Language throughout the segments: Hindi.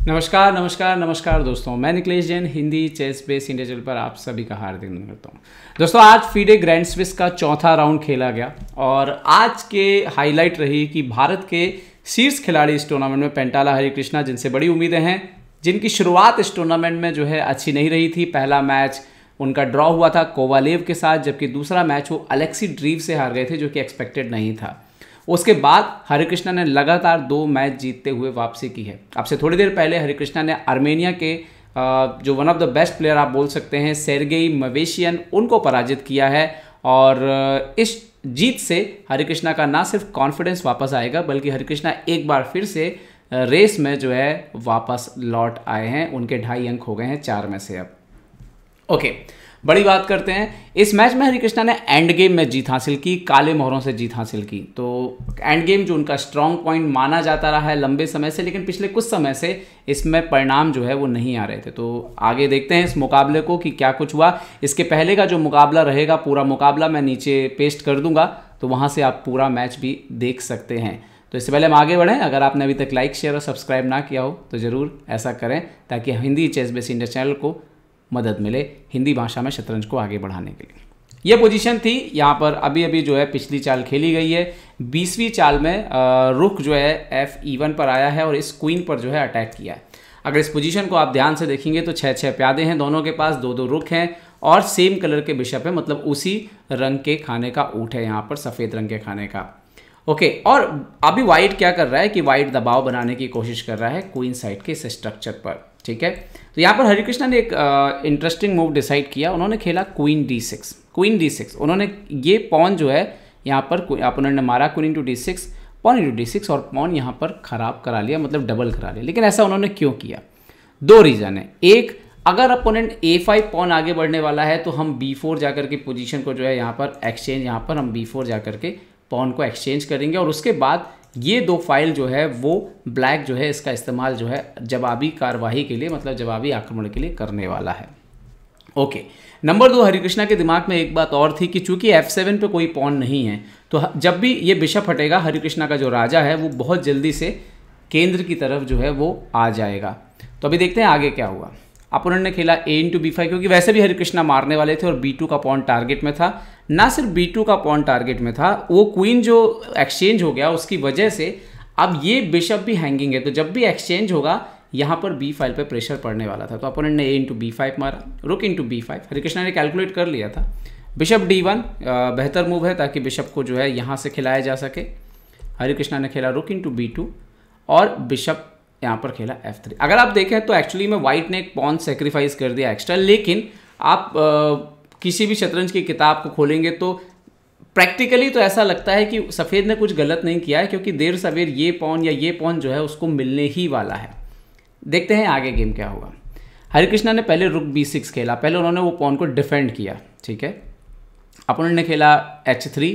नमस्कार नमस्कार नमस्कार दोस्तों, मैं Niklesh Jain Hindi chess base India channel पर आप सभी का हार्दिक अभिनंदन करता हूं। दोस्तों, आज फीडे ग्रैंड स्विस का चौथा राउंड खेला गया और आज के हाईलाइट रही कि भारत के शीर्ष खिलाड़ी इस टूर्नामेंट में पेंटाला हरिकृष्णा, जिनसे बड़ी उम्मीदें हैं, जिनकी शुरुआत इस टूर्नामेंट में जो है अच्छी नहीं रही थी। पहला मैच उनका ड्रॉ हुआ था कोवालेव के साथ, जबकि दूसरा मैच वो अलेक्सी ड्रीव से हार गए थे, जो कि एक्सपेक्टेड नहीं था। उसके बाद हरिकृष्णा ने लगातार 2 मैच जीतते हुए वापसी की है। आपसे थोड़ी देर पहले हरिकृष्णा ने आर्मेनिया के जो one of the best player आप बोल सकते हैं सेर्गेई मवेशियन, उनको पराजित किया है। और इस जीत से हरिकृष्णा का ना सिर्फ कॉन्फिडेंस वापस आएगा, बल्कि हरिकृष्णा एक बार फिर से रेस में जो है वापस लौट आए हैं। उनके 2.5 अंक हो गए हैं 4 में से अब। ओके, बड़ी बात करते हैं। इस मैच में हरिकृष्णा ने एंड गेम में जीत हासिल की, काले मोहरों से जीत हासिल की। तो एंड गेम जो उनका स्ट्रॉन्ग पॉइंट माना जाता रहा है लंबे समय से, लेकिन पिछले कुछ समय से इसमें परिणाम जो है वो नहीं आ रहे थे। तो आगे देखते हैं इस मुकाबले को कि क्या कुछ हुआ। इसके पहले का जो मुकाबला रहेगा, पूरा मुकाबला मैं नीचे पेस्ट कर दूंगा, तो वहाँ से आप पूरा मैच भी देख सकते हैं। तो इससे पहले हम आगे बढ़ें, अगर आपने अभी तक लाइक शेयर और सब्सक्राइब ना किया हो तो ज़रूर ऐसा करें, ताकि Hindi chess base India channel को मदद मिले हिंदी भाषा में शतरंज को आगे बढ़ाने के लिए। ये पोजीशन थी यहाँ पर। अभी जो है पिछली चाल खेली गई है। 20वीं चाल में रुख जो है F1 पर आया है और इस क्वीन पर जो है अटैक किया है। अगर इस पोजीशन को आप ध्यान से देखेंगे तो 6-6 प्यादे हैं दोनों के पास, 2-2 रुख हैं और सेम कलर के बिशप है, मतलब उसी रंग के खाने का ऊँट है यहाँ पर, सफ़ेद रंग के खाने का। ओके, और अभी वाइट क्या कर रहा है कि वाइट दबाव बनाने की कोशिश कर रहा है क्वीन साइड के इस स्ट्रक्चर पर। ठीक है, तो यहाँ पर हरिकृष्णा ने एक इंटरेस्टिंग मूव डिसाइड किया। उन्होंने खेला क्वीन D6। उन्होंने ये पॉन जो है यहाँ पर अपोनेंट ने मारा queen into D6, pawn into D6 और पॉन यहाँ पर खराब करा लिया, मतलब डबल करा लिया। लेकिन ऐसा उन्होंने क्यों किया? 2 रीज़न है। एक, अगर अपोनेंट A5 पॉन आगे बढ़ने वाला है तो हम B4 जाकर के पोजीशन को जो है यहाँ पर एक्सचेंज, यहाँ पर हम B4 जाकर के पॉन को एक्सचेंज करेंगे और उसके बाद ये 2 फाइल जो है वो ब्लैक जो है इसका इस्तेमाल जो है जवाबी कार्यवाही के लिए, मतलब जवाबी आक्रमण के लिए करने वाला है। ओके, नंबर 2, हरिकृष्णा के दिमाग में एक बात और थी कि चूंकि F7 पे कोई पॉन नहीं है, तो जब भी ये बिशप हटेगा, हरिकृष्णा का जो राजा है वो बहुत जल्दी से केंद्र की तरफ जो है वो आ जाएगा। तो अभी देखते हैं आगे क्या हुआ। अपोनेंट ने खेला A इंटू B5, क्योंकि वैसे भी हरिकृष्णा मारने वाले थे और B2 का पॉन टारगेट में था। ना सिर्फ B2 का पॉन टारगेट में था, वो क्वीन जो एक्सचेंज हो गया उसकी वजह से अब ये बिशप भी हैंगिंग है। तो जब भी एक्सचेंज होगा यहाँ पर B फाइल पे प्रेशर पड़ने वाला था। तो अपोनेंट ने A इंटू B5 मारा, रुक इंटू B5। हरिकृष्णा ने कैलकुलेट कर लिया था बिशप D1 बेहतर मूव है, ताकि बिशप को जो है यहाँ से खिलाया जा सके। हरिकृष्णा ने खेला रुक इंटू B2 और बिशप यहाँ पर खेला F3। अगर आप देखें तो एक्चुअली में वाइट ने एक पॉन सेक्रीफाइस कर दिया एक्स्ट्रा, लेकिन आप किसी भी शतरंज की किताब को खोलेंगे तो प्रैक्टिकली तो ऐसा लगता है कि सफ़ेद ने कुछ गलत नहीं किया है, क्योंकि देर सवेर ये पॉन या ये पॉन जो है उसको मिलने ही वाला है। देखते हैं आगे गेम क्या होगा। हरिकृष्णा ने पहले रुक B6 खेला, पहले उन्होंने वो पॉन को डिफेंड किया। ठीक है, अपोनेंट ने खेला H3,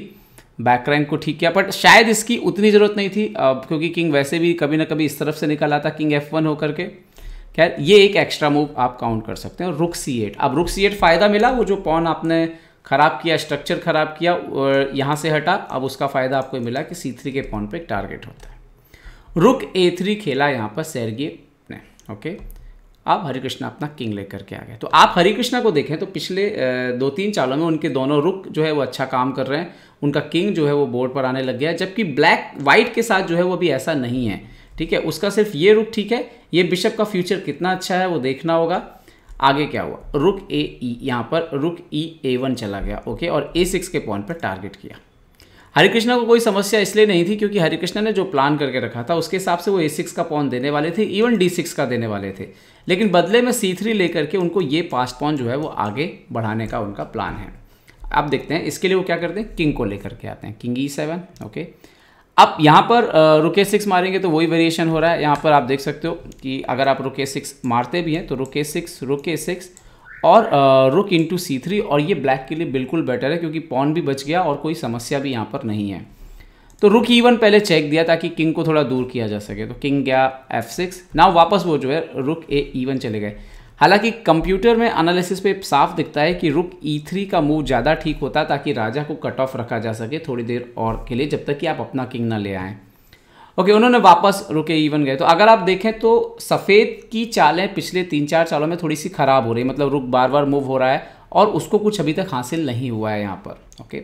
बैक रैंक को ठीक किया, बट शायद इसकी उतनी ज़रूरत नहीं थी, क्योंकि किंग वैसे भी कभी ना कभी इस तरफ से निकल आता किंग F1 होकर के। खैर, ये एक एक्स्ट्रा मूव आप काउंट कर सकते हैं। रुक C8, अब रुक C8 फ़ायदा मिला, वो जो पॉन आपने ख़राब किया, स्ट्रक्चर ख़राब किया, यहाँ से हटा, अब उसका फ़ायदा आपको मिला कि C3 के पॉन पे एक टारगेट होता है। रुक A3 खेला यहाँ पर सेर्गेई ने। ओके, अब हरिकृष्णा अपना किंग लेकर के आ गए। तो आप हरिकृष्णा को देखें तो पिछले 2-3 चालों में उनके दोनों रुक जो है वो अच्छा काम कर रहे हैं, उनका किंग जो है वो बोर्ड पर आने लग गया है, जबकि ब्लैक वाइट के साथ जो है वो अभी ऐसा नहीं है। ठीक है, उसका सिर्फ ये रुक ठीक है। ये बिशप का फ्यूचर कितना अच्छा है वो देखना होगा। आगे क्या हुआ, रुक A यहाँ पर रुक A1 चला गया। ओके, और A6 के पॉइंट पर टारगेट किया। हरिकृष्णा को कोई समस्या इसलिए नहीं थी क्योंकि हरिकृष्णा ने जो प्लान करके रखा था उसके हिसाब से वो A6 का पॉन देने वाले थे, इवन D6 का देने वाले थे, लेकिन बदले में C3 लेकर के उनको ये पास पॉन जो है वो आगे बढ़ाने का उनका प्लान है। अब देखते हैं इसके लिए वो क्या करते हैं, किंग को लेकर के आते हैं, किंग E7। ओके, अब यहाँ पर रुक A6 मारेंगे तो वही वेरिएशन हो रहा है। यहाँ पर आप देख सकते हो कि अगर आप रुक A6 मारते भी हैं तो रुक A6 और रुक इंटू C3, और ये ब्लैक के लिए बिल्कुल बेटर है क्योंकि पॉन भी बच गया और कोई समस्या भी यहाँ पर नहीं है। तो रुक E1 पहले चेक दिया ताकि किंग को थोड़ा दूर किया जा सके। तो किंग गया F6, ना वापस वो जो है रुक E1 चले गए। हालांकि कंप्यूटर में एनालिसिस पे साफ दिखता है कि रुक E3 का मूव ज़्यादा ठीक होता है, ताकि राजा को कट ऑफ रखा जा सके थोड़ी देर और के लिए, जब तक कि आप अपना किंग ना ले आएँ। ओके, उन्होंने वापस रुके E1 गए। तो अगर आप देखें तो सफ़ेद की चालें पिछले 3-4 चालों में थोड़ी सी ख़राब हो रही है, मतलब रुक बार बार मूव हो रहा है और उसको कुछ अभी तक हासिल नहीं हुआ है यहाँ पर। ओके,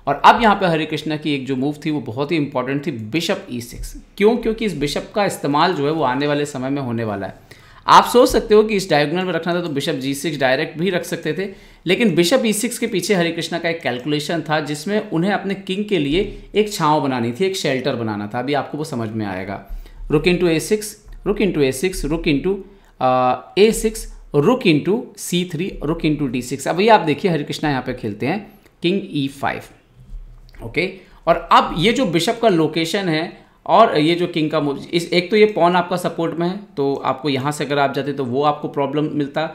और अब यहाँ पे हरे कृष्णा की एक जो मूव थी वो बहुत ही इंपॉर्टेंट थी, बिशप E6। क्यों? क्योंकि इस बिशप का इस्तेमाल जो है वो आने वाले समय में होने वाला है। आप सोच सकते हो कि इस डायगोनल में रखना था तो बिशप G6 डायरेक्ट भी रख सकते थे, लेकिन बिशप E6 के पीछे हरे कृष्णा का एक कैलकुलेशन था जिसमें उन्हें अपने किंग के लिए एक छांव बनानी थी, एक शेल्टर बनाना था। अभी आपको वो समझ में आएगा। रुक इंटू A6, रुक इंटू A6, रुक इंटू A6, रुक इंटू C3, रुक इंटू D6। अब ये आप देखिए हरे कृष्णा यहाँ पे खेलते हैं किंग E5। ओके, और अब ये जो बिशप का लोकेशन है और ये जो किंग का मूव, इस एक तो ये पॉन आपका सपोर्ट में है तो आपको यहाँ से अगर आप जाते तो वो आपको प्रॉब्लम मिलता।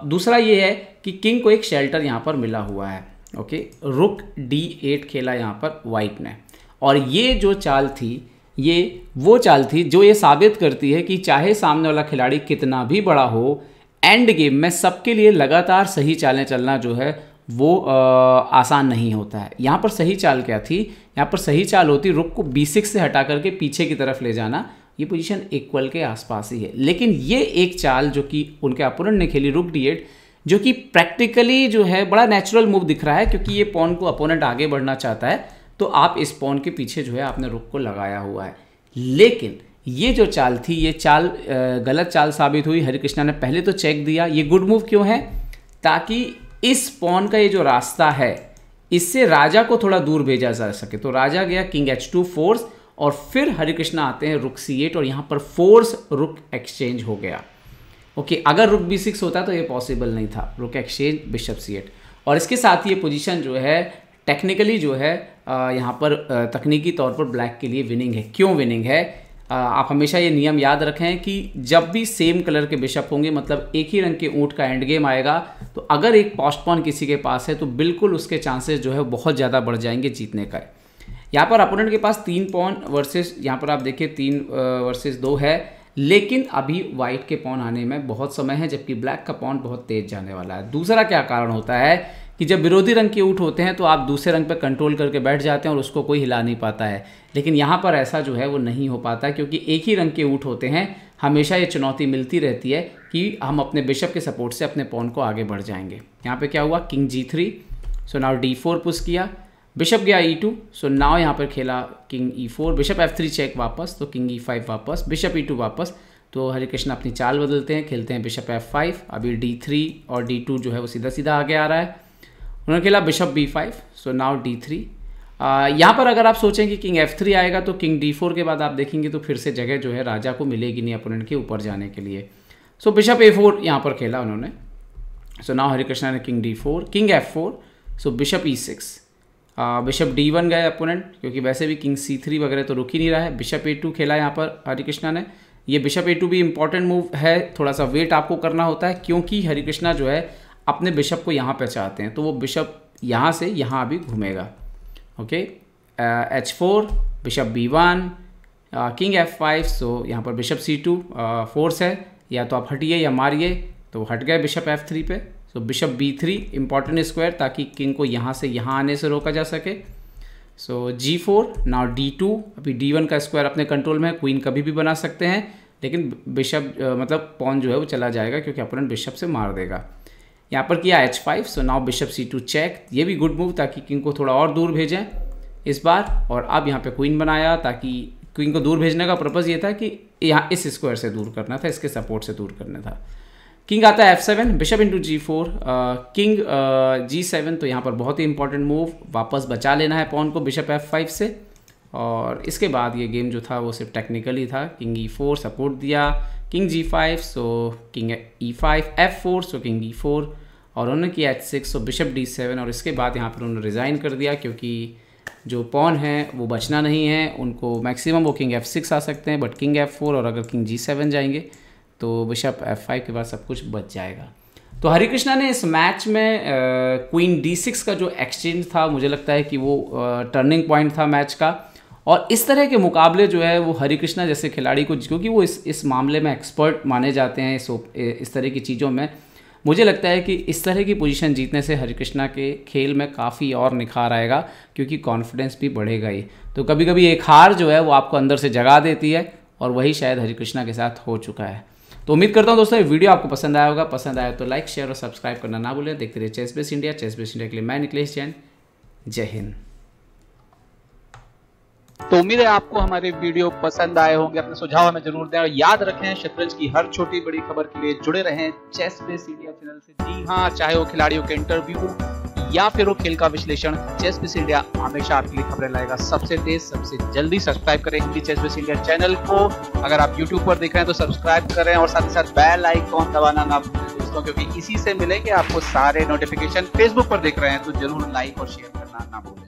दूसरा ये है कि किंग को एक शेल्टर यहाँ पर मिला हुआ है। ओके, रुक D8 खेला यहाँ पर वाइट ने, और ये जो चाल थी ये वो चाल थी जो ये साबित करती है कि चाहे सामने वाला खिलाड़ी कितना भी बड़ा हो, एंड गेम में सबके लिए लगातार सही चालें चलना जो है वो आसान नहीं होता है। यहाँ पर सही चाल क्या थी? यहाँ पर सही चाल होती रुक को B6 से हटा करके पीछे की तरफ ले जाना। ये पोजीशन इक्वल के आसपास ही है, लेकिन ये एक चाल जो कि उनके अपोनेंट ने खेली रुक D8, जो कि प्रैक्टिकली जो है बड़ा नेचुरल मूव दिख रहा है, क्योंकि ये पॉन को अपोनेंट आगे बढ़ना चाहता है तो आप इस पॉन के पीछे जो है आपने रुक को लगाया हुआ है। लेकिन ये जो चाल थी ये चाल गलत चाल साबित हुई। हरे कृष्णा ने पहले तो चेक दिया। ये गुड मूव क्यों है? ताकि इस पॉन का ये जो रास्ता है इससे राजा को थोड़ा दूर भेजा जा सके। तो राजा गया किंग H2 फोर्स, और फिर हरे कृष्णा आते हैं रुक C8 और यहाँ पर फोर्स रुक एक्सचेंज हो गया। ओके, अगर रुक B6 होता तो ये पॉसिबल नहीं था, रुक एक्सचेंज बिशप C8। और इसके साथ ही ये पोजीशन जो है टेक्निकली जो है यहाँ पर तकनीकी तौर पर ब्लैक के लिए विनिंग है। क्यों विनिंग है? आप हमेशा ये नियम याद रखें कि जब भी सेम कलर के बिशप होंगे, मतलब एक ही रंग के ऊँट का एंड गेम आएगा, तो अगर एक पोस्ट पॉन किसी के पास है तो बिल्कुल उसके चांसेस जो है बहुत ज़्यादा बढ़ जाएंगे जीतने का। यहाँ पर अपोनेंट के पास 3 पॉन वर्सेस, यहाँ पर आप देखिए 3 वर्सेस 2 है, लेकिन अभी वाइट के पॉन आने में बहुत समय है, जबकि ब्लैक का पॉन बहुत तेज जाने वाला है। दूसरा क्या कारण होता है कि जब विरोधी रंग के ऊँट होते हैं तो आप दूसरे रंग पर कंट्रोल करके बैठ जाते हैं और उसको कोई हिला नहीं पाता है, लेकिन यहाँ पर ऐसा जो है वो नहीं हो पाता, क्योंकि एक ही रंग के ऊँट होते हैं। हमेशा ये चुनौती मिलती रहती है कि हम अपने बिशप के सपोर्ट से अपने पॉन को आगे बढ़ जाएंगे। यहाँ पे क्या हुआ? King G3, so now D4 push किया, बिशप गया E2, सो नाउ यहाँ पर खेला king E4, bishop F3 check वापस, तो किंग E5 वापस, बिशप E2 वापस। तो हरे कृष्ण अपनी चाल बदलते हैं, खेलते हैं बिशप F5। अभी D3 और D2 जो है वो सीधा सीधा आगे आ रहा है। उन्होंने खेला bishop B5, so now D3। यहाँ पर अगर आप सोचें कि किंग F3 आएगा तो किंग D4 के बाद आप देखेंगे तो फिर से जगह जो है राजा को मिलेगी नहीं अपोनेंट के ऊपर जाने के लिए। सो बिशप A4 यहाँ पर खेला उन्होंने। सो नाउ हरे कृष्णा ने किंग D4, किंग F4, सो बिशप E6, बिशप D1 गए अपोनेंट, क्योंकि वैसे भी किंग C3 वगैरह तो रुक ही नहीं रहा है। बिशप A2 खेला यहाँ पर हरे कृष्णा ने। ये बिशप A2 भी इंपॉर्टेंट मूव है, थोड़ा सा वेट आपको करना होता है, क्योंकि हरे कृष्णा जो है अपने बिशप को यहाँ पे चाहते हैं, तो वो बिशप यहाँ से यहाँ भी घूमेगा। Okay, H4, bishop B1, king F5, सो यहाँ पर बिशप C2 फोर्स है, या तो आप हटिए या मारिए, तो हट गए बिशप F3 पे। सो बिशप B3 इंपॉर्टेंट स्क्वायर, ताकि किंग को यहाँ से यहाँ आने से रोका जा सके। सो G4, नाउ D2, अभी D1 का स्क्वायर अपने कंट्रोल में है, क्वीन कभी भी बना सकते हैं, लेकिन बिशप मतलब पॉन जो है वो चला जाएगा क्योंकि अपोनेंट बिशप से मार देगा। यहाँ पर किया H5, so now bishop C2 check, ये भी गुड मूव, ताकि किंग को थोड़ा और दूर भेजें इस बार। और अब यहाँ पे क्वीन बनाया, ताकि क्वीन को दूर भेजने का पर्पज़ ये था कि यहाँ इस स्क्वायर से दूर करना था, इसके सपोर्ट से दूर करना था। किंग आता है F7, bishop into G4, king G7, तो यहाँ पर बहुत ही इंपॉर्टेंट मूव, वापस बचा लेना है पॉन को बिशप F5 से। और इसके बाद ये गेम जो था वो सिर्फ टेक्निकली था। किंग E4 सपोर्ट दिया, किंग G5, सो किंग E5, F4, सो किंग E4, और उन्होंने किया H6, सो बिशप D7। और इसके बाद यहाँ पर उन्होंने रिज़ाइन कर दिया, क्योंकि जो पॉन है वो बचना नहीं है, उनको मैक्सिमम वो किंग F6 आ सकते हैं, बट किंग F4 और अगर किंग G7 जाएंगे तो बिशप F5 के बाद सब कुछ बच जाएगा। तो हरे कृष्णा ने इस मैच में क्वीन D6 का जो एक्सचेंज था, मुझे लगता है कि वो टर्निंग पॉइंट था मैच का। और इस तरह के मुकाबले जो है वो हरे कृष्णा जैसे खिलाड़ी को, क्योंकि वो इस मामले में एक्सपर्ट माने जाते हैं, इस तरह की चीज़ों में, मुझे लगता है कि इस तरह की पोजीशन जीतने से हरिकृष्णा के खेल में काफ़ी और निखार आएगा, क्योंकि कॉन्फिडेंस भी बढ़ेगा ही। तो कभी कभी एक हार जो है वो आपको अंदर से जगा देती है, और वही शायद हरिकृष्णा के साथ हो चुका है। तो उम्मीद करता हूँ दोस्तों ये वीडियो आपको पसंद आया होगा। पसंद आया तो लाइक, शेयर और सब्सक्राइब करना ना भूलें। देखते रहिए chess base India. Chess base India के लिए मैं निकलेश जैन। जय हिंद। तो उम्मीद है आपको हमारे वीडियो पसंद आए होंगे। अपने सुझाव हमें जरूर दें और याद रखें, शतरंज की हर छोटी बड़ी खबर के लिए जुड़े रहें चेस बेस इंडिया चैनल से। जी हाँ, चाहे वो खिलाड़ियों के इंटरव्यू या फिर वो खेल का विश्लेषण, चेस बेस इंडिया हमेशा आपके लिए खबरें लाएगा सबसे तेज सबसे जल्दी। सब्सक्राइब करें Hindi chess base India channel को। अगर आप यूट्यूब पर देख रहे हैं तो सब्सक्राइब करें और साथ ही साथ बेल आइकॉन दबाना ना भूलें दोस्तों, क्योंकि इसी से मिलेंगे आपको सारे नोटिफिकेशन। फेसबुक पर देख रहे हैं तो जरूर लाइक और शेयर करना ना भूलें।